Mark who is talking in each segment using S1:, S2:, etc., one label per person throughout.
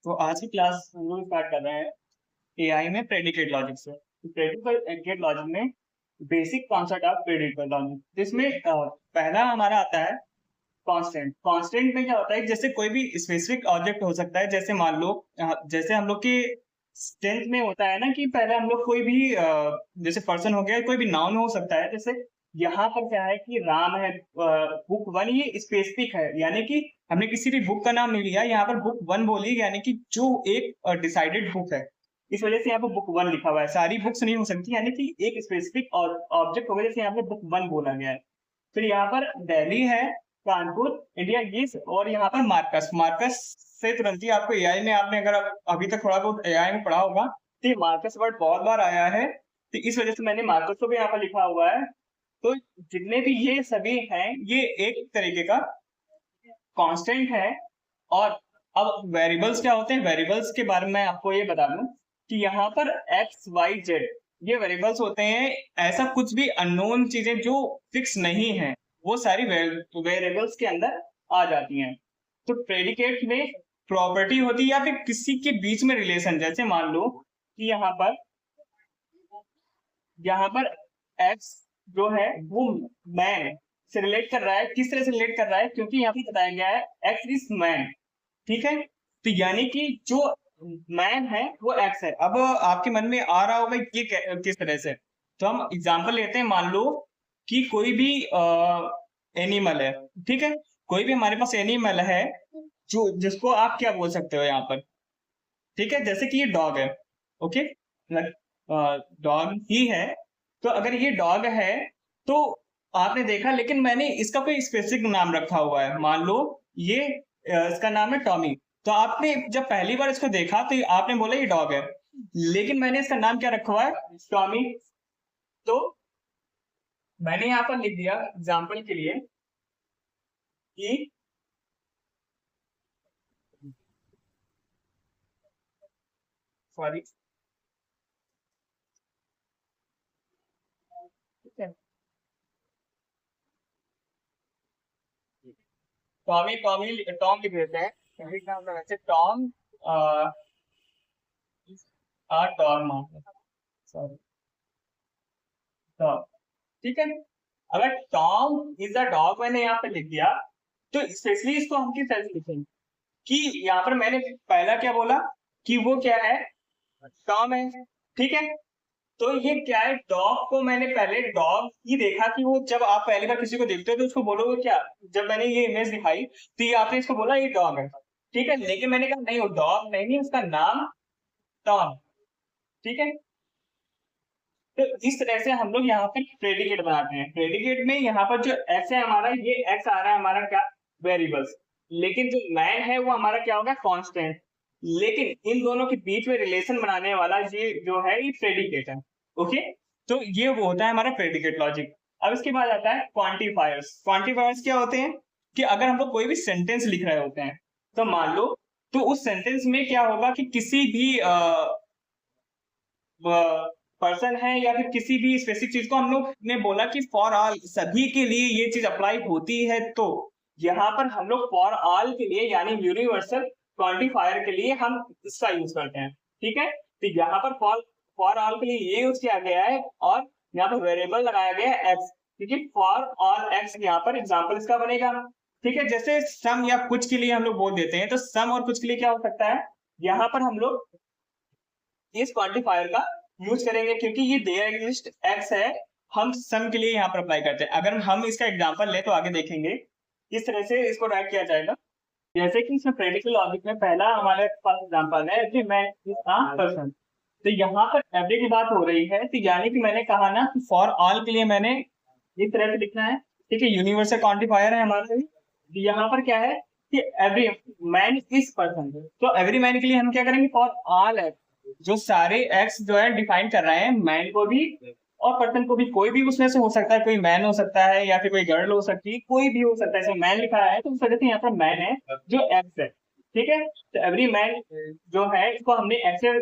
S1: तो आज की क्लास हम लोग स्टार्ट कर रहे हैं एआई में प्रेडिकेट लॉजिक से। तो प्रेडिकेट लॉजिक में basic concept of predicate logic, जिसमें पहला हमारा आता है कांस्टेंट। कांस्टेंट में क्या होता है, जैसे कोई भी स्पेसिफिक ऑब्जेक्ट हो सकता है। जैसे मान लो जैसे हम लोग के टेंथ में होता है ना कि पहले हम लोग कोई भी जैसे पर्सन हो गया, कोई भी नाउन हो सकता है। जैसे यहाँ पर क्या है कि राम है, बुक वन, ये स्पेसिफिक है, यानी कि हमने किसी भी बुक का नाम नहीं लिया, यहाँ पर बुक वन बोली, यानी कि जो एक डिसाइडेड बुक है, इस वजह से यहाँ पर बुक वन लिखा हुआ है। सारी बुक्स नहीं हो सकती, यानी कि एक स्पेसिफिक ऑब्जेक्ट होगा, जैसे यहाँ पे बुक वन बोला गया है। फिर यहाँ पर दिल्ली है, कानपुर, इंडिया, ये और यहाँ पर मार्कस। मार्कस से तुरंत ही आपको एआई में, आपने अगर अभी तक थोड़ा बहुत एआई में पढ़ा होगा तो ये मार्कस वर्ड बहुत बार आया है, तो इस वजह से मैंने मार्कस को भी यहाँ पर लिखा हुआ है। तो जितने भी ये सभी हैं, ये एक तरीके का कांस्टेंट है। और अब वेरिएबल्स क्या होते हैं, वेरिएबल्स के बारे में आपको ये बता दूं कि यहाँ पर एक्स वाई जेड ये वेरिएबल्स होते हैं। ऐसा कुछ भी अननोन चीजें जो फिक्स नहीं है, वो सारी वेरिएबल्स के अंदर आ जाती हैं। तो प्रेडिकेट में प्रॉपर्टी होती है या फिर किसी के बीच में रिलेशन। जैसे मान लो कि यहाँ पर एक्स जो है वो मैन से रिलेट कर रहा है। किस तरह से रिलेट कर रहा है, क्योंकि यहाँ पे बताया गया है एक्स इज मैन, ठीक है। तो यानी कि जो मैन है वो एक्स है। अब आपके मन में आ रहा होगा ये किस तरह से, तो हम एग्जांपल लेते हैं। मान लो कि कोई भी एनिमल है, ठीक है, कोई भी हमारे पास एनिमल है जो जिसको आप क्या बोल सकते हो यहाँ पर, ठीक है। जैसे कि ये डॉग है, ओके, डॉग ही है। तो अगर ये डॉग है तो आपने देखा, लेकिन मैंने इसका कोई स्पेसिफिक नाम रखा हुआ है। मान लो ये इसका नाम है टॉमी। तो आपने जब पहली बार इसको देखा तो आपने बोला ये डॉग है, लेकिन मैंने इसका नाम क्या रखा हुआ है, टॉमी। तो मैंने यहाँ पर लिख दिया एग्जाम्पल के लिए कि सॉरी, टॉमी टॉमी टॉम लिख देते हैं। टॉम डॉग, सॉरी, डॉग, ठीक है। अगर टॉम इज अ डॉग मैंने यहाँ पे लिख दिया, तो स्पेशली इसको हम किस तरह से लिखेंगे कि यहाँ पर मैंने पहला क्या बोला कि वो क्या है, टॉम है, ठीक है। तो ये क्या है, डॉग को मैंने पहले डॉग ही देखा कि वो, जब आप पहली बार किसी को देखते हो तो उसको बोलोगे क्या, जब मैंने ये इमेज दिखाई तो ये आपने इसको बोला ये डॉग है, ठीक है। लेकिन मैंने कहा नहीं, वो डॉग नहीं, उसका नाम टॉम, ठीक है। तो इस तरह से हम लोग यहाँ पर प्रेडिकेट बनाते हैं। प्रेडिकेट में यहाँ पर जो एक्स है हमारा, ये एक्स आ रहा है हमारा क्या, वेरिएबल्स, लेकिन जो मैन है वो हमारा क्या होगा, कांस्टेंट। लेकिन इन दोनों के बीच में रिलेशन बनाने वाला ये जो है ये प्रेडिकेट है, ओके। तो ये वो होता है हमारा प्रेडिकेट लॉजिक। अब इसके बाद आता है क्वांटिफायर्स। क्वांटिफायर्स क्या होते हैं कि अगर हम लोग कोई भी सेंटेंस लिख रहे होते हैं, तो मान लो, तो उस सेंटेंस में क्या होगा कि किसी भी पर्सन है या फिर किसी भी स्पेसिफिक चीज को हम लोग ने बोला कि फॉर ऑल, सभी के लिए ये चीज अप्लाई होती है। तो यहाँ पर हम लोग फॉर ऑल के लिए, यानी यूनिवर्सल क्वांटिफायर के लिए हम इसका यूज करते हैं, ठीक है। तो यहाँ पर फॉर फॉर ऑल के लिए ये यूज किया गया है, और यहाँ पर वेरिएबल लगाया गया है एक्स, क्योंकि फॉर ऑल एक्स यहाँ पर एग्जाम्पल इसका बनेगा, ठीक है। जैसे सम या कुछ के लिए हम लोग बोल देते हैं, तो सम और कुछ के लिए क्या हो सकता है, यहाँ पर हम लोग इस क्वांटिफायर का यूज करेंगे, क्योंकि ये देयर एग्जिस्ट एक्स है, हम सम के लिए यहाँ पर अप्लाई करते हैं। अगर हम इसका एग्जांपल ले तो आगे देखेंगे इस तरह से इसको राइट किया जाएगा। जैसे कि इसमें प्रेडिक्ट लॉजिक में पहला हमारे पास एग्जांपल है every man is a person. तो यहाँ पर एवरी की बात हो रही है, तो यानी कि मैंने कहा ना कि फॉर ऑल के लिए मैंने इस तरह से लिखना है, ठीक है। यूनिवर्सल क्वांटिफायर है हमारे लिए। यहाँ पर क्या है कि एवरी मैन इज पर्सन, तो एवरी मैन के लिए हम क्या करेंगे, फॉर ऑल एक्स, जो सारे एक्स जो है डिफाइन कर रहे हैं, मैन को भी और पर्सन को भी। कोई भी उसमें से हो सकता है, कोई मैन हो सकता है या फिर कोई गर्ल हो सकती है, कोई भी हो सकता है। इसमें मैन लिखा है तो उस वजह से यहाँ पर मैन है जो एक्स है, ठीक है। तो एवरी मैन जो है इसको हमने एक्स से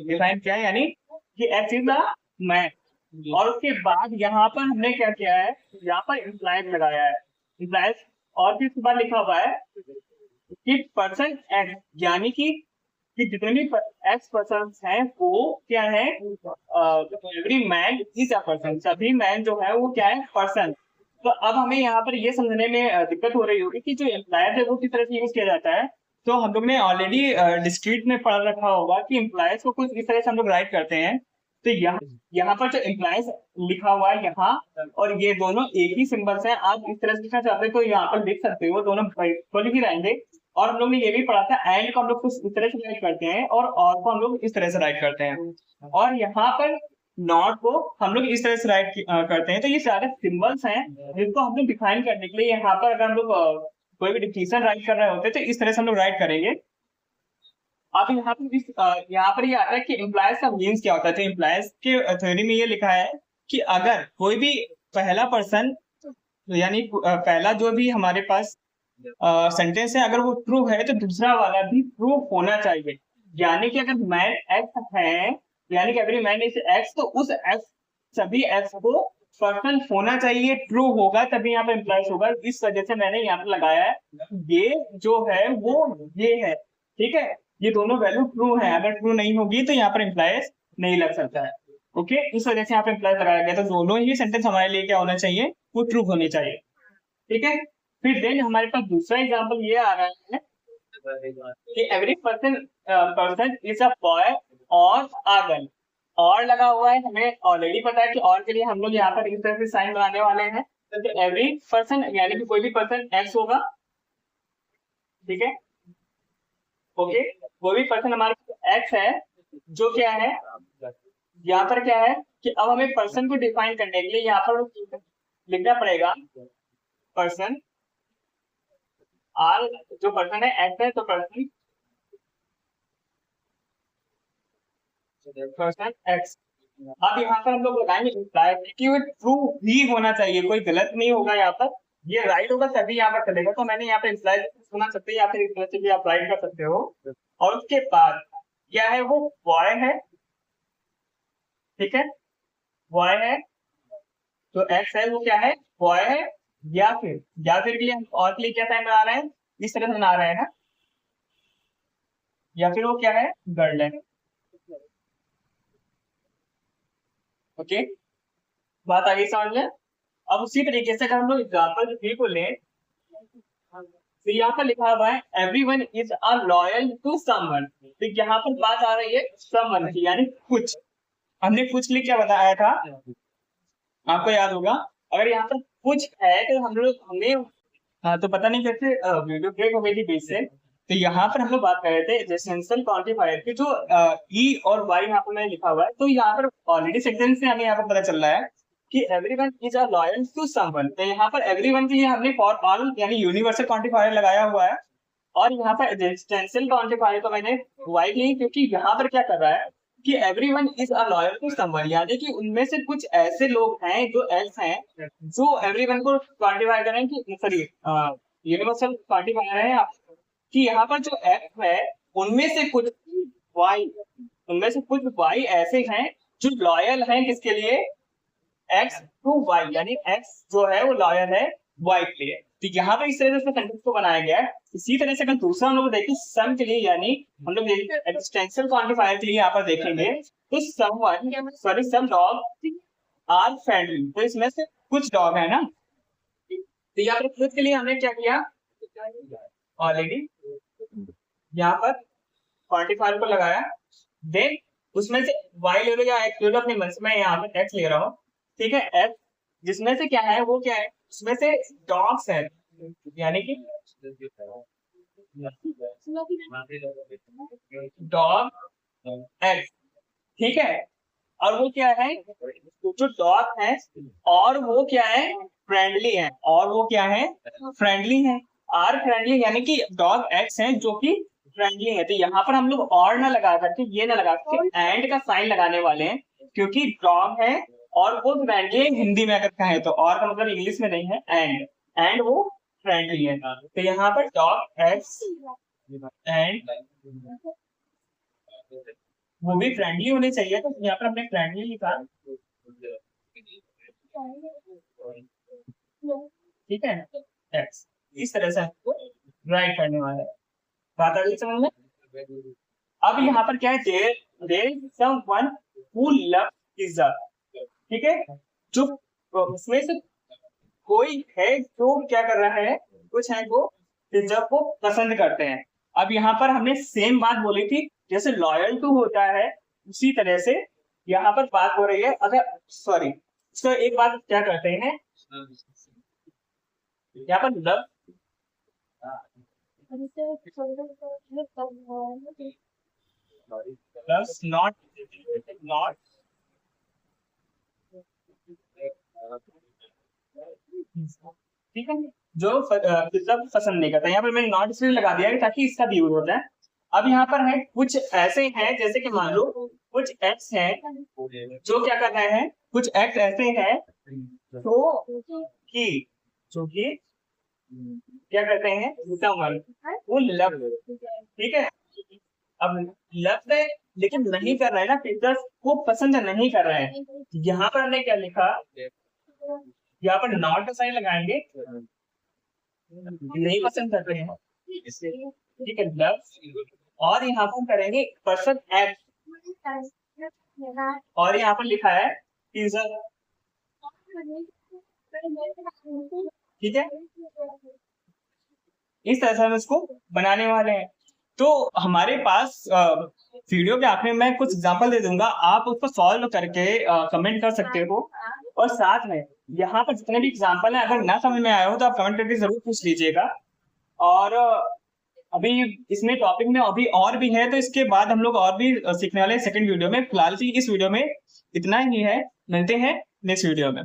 S1: डिफाइन किया है, यानी कि एक्स इज द मैन। और उसके बाद यहाँ पर हमने क्या किया है, यहाँ पर इम्प्लाइज लगाया है, इम्प्लाइज। और फिर उसके बाद लिखा हुआ है कि पर्सन एक्स, यानी कि जितने भी एक्स पर्सन हैं वो क्या है, every man is a person, सभी मैन जो है वो क्या है, पर्सन। तो अब हमें यहाँ पर ये समझने में दिक्कत हो रही होगी कि जो एम्प्लॉयर है वो किस तरह से यूज किया जाता है। तो हम लोग ने ऑलरेडी डिस्क्रीट में पढ़ रखा होगा कि एम्प्लॉयर्स को कुछ इस तरह से हम लोग राइट करते हैं। तो यहाँ पर जो एम्प्लॉयर्स लिखा हुआ है यहाँ, और ये दोनों एक ही सिंबल्स हैं। आप इस तरह से लिखना चाहते हैं तो यहाँ पर लिख सकते हो, दोनों खोल ही रहेंगे। और हम लोग ने ये भी पढ़ा था एंड को हम लोग कुछ इस तरह से राइट करते हैं और को हम लोग इस तरह से राइट करते हैं। और यहाँ पर नॉट को हम लोग इस तरह से राइट करते हैं। तो ये सारे सिंबल्स हैं जिनको हम लोग डिफाइन करने के लिए यहाँ पर अगर हम लोग कोई भी डिफिनेशन राइट कर रहे होते हैं तो इस तरह से हम लोग राइट करेंगे। अब यहाँ पर यहाँ पर ये आता है कि एम्प्लॉयज का मीन्स क्या होता है। तो एम्प्लॉयज के थ्योरी में ये लिखा है कि अगर कोई भी पहला पर्सन, यानी पहला जो भी हमारे पास सेंटेंस है, अगर वो ट्रू है तो दूसरा वाला भी ट्रू होना चाहिए। यानी कि अगर मैन एक्स है, यानी कि एवरी मैन इज एक्स, तो उस एक्स, सभी एक्स को पर्सन होना चाहिए, ट्रू होगा तभी यहाँ पे एम्प्लॉयज होगा। इस वजह से मैंने यहाँ पे लगाया है, ये जो है वो ये है, ठीक है। ये दोनों वैल्यू ट्रू है, अगर ट्रू नहीं होगी तो यहाँ पर एम्प्लॉयज नहीं लग सकता है। ओके, इस वजह से यहाँ पे एम्प्लॉयज लगाया गया। तो दोनों ही सेंटेंस हमारे लिए क्या होना चाहिए, वो ट्रू होने चाहिए, ठीक है। फिर देन हमारे पास दूसरा एग्जांपल ये आ रहा है कि every person is a boy और आ गर्ल। और लगा हुआ है, हमें ऑलरेडी पता है कि और के लिए हम लोग यहाँ पर इस तरह से साइन बनाने वाले हैं। तो एवरी पर्सन यानी कि कोई भी पर्सन एक्स होगा, ठीक है। ओके, कोई भी पर्सन हमारे एक्स है, जो क्या है यहाँ पर क्या है कि अब हमें पर्सन को डिफाइन करने के लिए यहाँ पर लिखना पड़ेगा पर्सन आर, जो पर्सन है एक्स है, तो पर्सन एक्स। अब यहाँ पर हम लोग लगाएंगे कि वो ट्रू भी होना चाहिए, कोई गलत नहीं होगा यहाँ पर, ये राइट होगा तभी यहाँ पर चलेगा। तो मैंने यहाँ पे इम्प्लाई होना सकते हैं या फिर इस तरह से भी आप राइट कर सकते हो। और उसके बाद क्या है, वो बॉय है, ठीक है, बॉय है, तो एक्स है वो क्या है, बॉय है। या फिर के लिए हम और के लिए क्या साइन बना रहे हैं, इस तरह से बना रहे हैं ना, या फिर वो क्या है, गर्ल है। ओके, बात आगे समझ लें। अब उसी तरीके से अगर हम लोग एग्जाम्पल थ्री को लें, तो यहाँ पर लिखा हुआ है everyone is a loyal to someone. तो यहाँ पर बात आ रही है समवन की, यानी कुछ। हमने कुछ लिख क्या बताया था, आपको याद होगा। अगर यहाँ पर कुछ है तो हम लोग हमें तो पता नहीं कैसे वीडियो ब्रेक हो गई थी बीच से। तो यहाँ पर हम लोग बात कर रहे थे रेजिस्टेंशियल क्वांटिफायर की, जो ई और वाई यहाँ पर मैंने लिखा हुआ है। तो यहाँ पर ऑलरेडी सेंटेंस से हमें यहाँ पर पता चल रहा है कि everyone is a loyal to someone. तो यहाँ पर एवरीवन के लिए हमने फॉर ऑल यानी यूनिवर्सल क्वांटिफायर लगाया हुआ है। और यहाँ पर रेजिस्टेंशियल क्वांटिफायर को मैंने वाई ली, क्योंकि यहाँ पर क्या कर रहा है कि everyone is a loyal to someone, यानी कि उनमें से कुछ ऐसे लोग हैं जो एल्स हैं, जो एवरीवन को क्वांटिफाई करें कि सॉरी यूनिवर्सल क्वांटिफायर है कि यहाँ पर जो एक्स है उनमें से कुछ वाई, उनमें से कुछ वाई ऐसे हैं जो लॉयल हैं किसके लिए, एक्स टू वाई, यानी एक्स जो है वो लॉयल है वाई के लिए। तो यहाँ पर इस तरह से सेंटेंस को बनाया गया है। इसी तरह से अगर दूसरा हम लोग देखें सम के लिए, यानी हम लोग एक्सटेंशन क्वांटिफायर के लिए यहाँ पर देखेंगे तो someone sorry some dog are friendly. तो इसमें से कुछ डॉग है ना, तो यहाँ पर खुद के लिए हमने क्या किया, ऑलरेडी यहाँ पर क्वांटिफायर को लगाया। देन उसमें से वाई ले लो या एक्स ले लो अपने मन से, मैं यहाँ पर एक्स ले रहा हूँ, ठीक है। एक्स जिसमें से क्या है वो क्या है, उसमें से डॉग्स है, यानी कि डॉग एक्स, ठीक है। और वो क्या है, जो डॉग है और वो क्या है, फ्रेंडली है, और वो क्या है, फ्रेंडली है। आर फ्रेंडली यानी कि डॉग एक्स है जो कि फ्रेंडली है। तो यहाँ पर हम लोग और ना लगा करके, ये ना लगा करके एंड का साइन लगाने वाले हैं, क्योंकि डॉग है और वो फ्रेंडली है। हिंदी में अगर कहें तो और का मतलब इंग्लिश में नहीं है, एंड वो फ्रेंडली है। तो यहाँ पर डॉग एक्स एंड वो भी फ्रेंडली होने चाहिए। तो यहाँ पर हमने फ्रेंडली लिखा, ठीक है, एक्स। इस तरह से आपको राइट करने वाला है। बात आ गई समझ में? अब यहाँ पर क्या है, there someone who love pizza, ठीक है, जो उसमें से कोई है जो क्या कर रहा है, कुछ है वो पिज्जा को पसंद करते हैं। अब यहाँ पर हमने सेम बात बोली थी, जैसे लॉयल टू होता है उसी तरह से यहाँ पर बात हो रही है। अगर सॉरी, इसका एक बात क्या करते हैं यहाँ पर लव नॉट नॉट ठीक है, जो पिज्जा पसंद नहीं करता, यहाँ पर मैंने नॉट इसलिए लगा दिया है ताकि इसका भी यूज होता है। अब यहाँ पर है कुछ ऐसे हैं, जैसे कि मान लो कुछ एक्स हैं जो क्या कर रहे हैं, कुछ एक्स ऐसे हैं जो कि क्या करते हैं, वो लव, ठीक है। अब लव है लेकिन नहीं कर रहे हैं ना, पिज्जा को पसंद नहीं कर रहे हैं, यहाँ पर हमने क्या लिखा, यहाँ पर नॉट का साइन लगाएंगे, नहीं पसंद कर रहे हैं, ठीक है, लव, और यहाँ पर करेंगे पर्सन एक्ट, और यहाँ पर लिखा है पिज्जा, ठीक है। इस तरह से हम इसको बनाने वाले हैं। तो हमारे पास वीडियो के आखिर में मैं कुछ एग्जांपल दे दूंगा, आप उसको सॉल्व करके कमेंट कर सकते हो, और साथ में यहाँ पर जितने भी एग्जांपल हैं अगर ना समझ में आया हो तो आप कमेंट करके जरूर पूछ लीजिएगा। और अभी इसमें टॉपिक में अभी और भी है, तो इसके बाद हम लोग और भी सीखने वाले हैं सेकंड वीडियो में। फिलहाल इस वीडियो में इतना ही है, मिलते हैं नेक्स्ट वीडियो में।